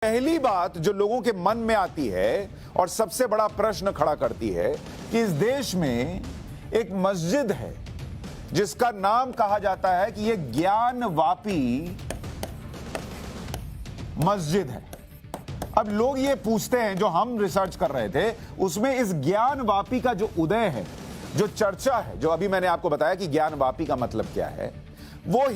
पहली बात जो लोगों के मन में आती है और सबसे बड़ा प्रश्न खड़ा करती है कि इस देश में एक मस्जिद है जिसका नाम कहा जाता है कि यह ज्ञानवापी मस्जिद है। अब लोग ये पूछते हैं, जो हम रिसर्च कर रहे थे उसमें इस ज्ञानवापी का जो उदय है, जो चर्चा है, जो अभी मैंने आपको बताया कि ज्ञानवापी का मतलब क्या है, वो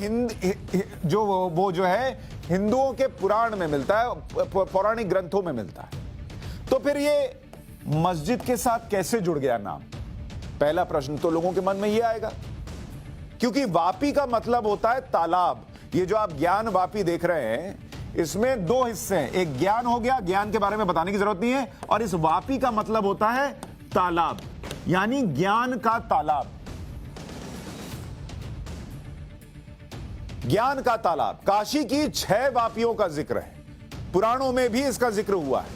जो है हिंदुओं के पुराण में मिलता है, पौराणिक ग्रंथों में मिलता है। तो फिर ये मस्जिद के साथ कैसे जुड़ गया नाम? पहला प्रश्न तो लोगों के मन में ये आएगा, क्योंकि वापी का मतलब होता है तालाब। ये जो आप ज्ञान वापी देख रहे हैं इसमें दो हिस्से हैं, एक ज्ञान हो गया, ज्ञान के बारे में बताने की जरूरत नहीं है, और इस वापी का मतलब होता है तालाब, यानी ज्ञान का तालाब। ज्ञान का तालाब। काशी की 6 वापियों का जिक्र है, पुराणों में भी इसका जिक्र हुआ है।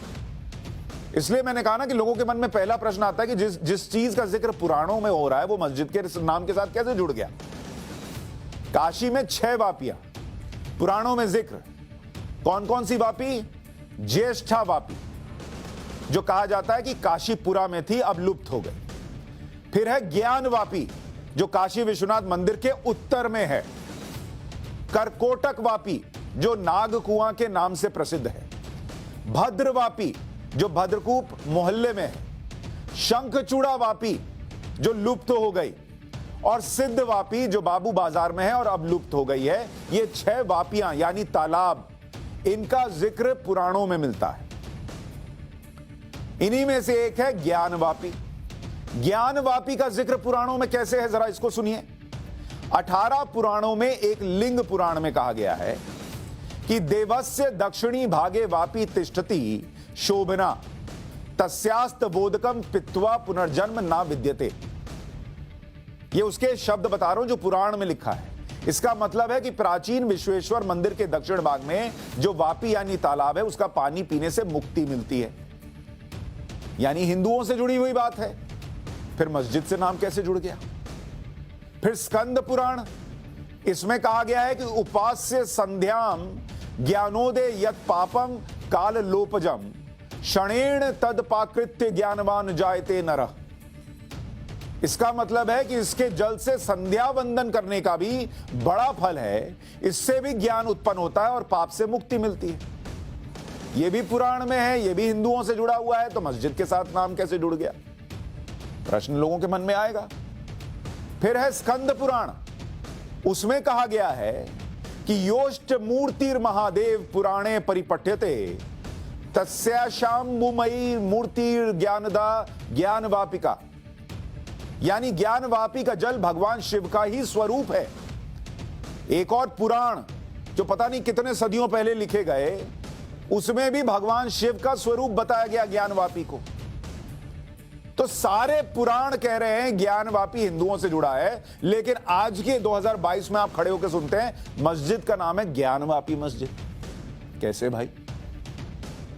इसलिए मैंने कहा ना कि लोगों के मन में पहला प्रश्न आता है कि जिस चीज का जिक्र पुराणों में हो रहा है वो मस्जिद के नाम के साथ कैसे जुड़ गया। काशी में 6 वापियां, पुराणों में जिक्र। कौन कौन सी वापी? ज्येष्ठा वापी, जो कहा जाता है कि काशीपुरा में थी, अब लुप्त हो गई। फिर है ज्ञान वापी, जो काशी विश्वनाथ मंदिर के उत्तर में है। करकोटक वापी, जो नागकुआं के नाम से प्रसिद्ध है। भद्रवापी, जो भद्रकूप मोहल्ले में है। शंखचूड़ा वापी, जो लुप्त हो गई, और सिद्ध वापी, जो बाबू बाजार में है और अब लुप्त हो गई है। ये 6 वापियां यानी तालाब, इनका जिक्र पुराणों में मिलता है। इन्हीं में से एक है ज्ञानवापी। ज्ञानवापी का जिक्र पुराणों में कैसे है, जरा इसको सुनिए। 18 पुराणों में एक लिंग पुराण में कहा गया है कि देवस्य दक्षिणी भागे वापी तिष्ठति शोभना तस्यास्त बोधकम पित्वा पुनर्जन्म ना विद्यते। ये उसके शब्द बता रहा हूं जो पुराण में लिखा है। इसका मतलब है कि प्राचीन विश्वेश्वर मंदिर के दक्षिण भाग में जो वापी यानी तालाब है, उसका पानी पीने से मुक्ति मिलती है, यानी हिंदुओं से जुड़ी हुई बात है। फिर मस्जिद से नाम कैसे जुड़ गया? फिर स्कंद पुराण, इसमें कहा गया है कि उपास्य संध्याम ज्ञानोदय यत पापम काल लोपजम क्षणेण तद पाकृत्य ज्ञानवान जायते नरः। इसका मतलब है कि इसके जल से संध्या वंदन करने का भी बड़ा फल है, इससे भी ज्ञान उत्पन्न होता है और पाप से मुक्ति मिलती है। यह भी पुराण में है, यह भी हिंदुओं से जुड़ा हुआ है, तो मस्जिद के साथ नाम कैसे जुड़ गया? प्रश्न लोगों के मन में आएगा। फिर है स्कंद पुराण, उसमें कहा गया है कि योष्ट मूर्तिर महादेव पुराणे परिपठ्यते तस्याशाम मुमयी मूर्तिर ज्ञानदा ज्ञानवापिका, यानी ज्ञानवापी का जल भगवान शिव का ही स्वरूप है। एक और पुराण जो पता नहीं कितने सदियों पहले लिखे गए, उसमें भी भगवान शिव का स्वरूप बताया गया ज्ञानवापी को। तो सारे पुराण कह रहे हैं ज्ञानवापी हिंदुओं से जुड़ा है, लेकिन आज के 2022 में आप खड़े होकर सुनते हैं मस्जिद का नाम है ज्ञानवापी मस्जिद। कैसे भाई?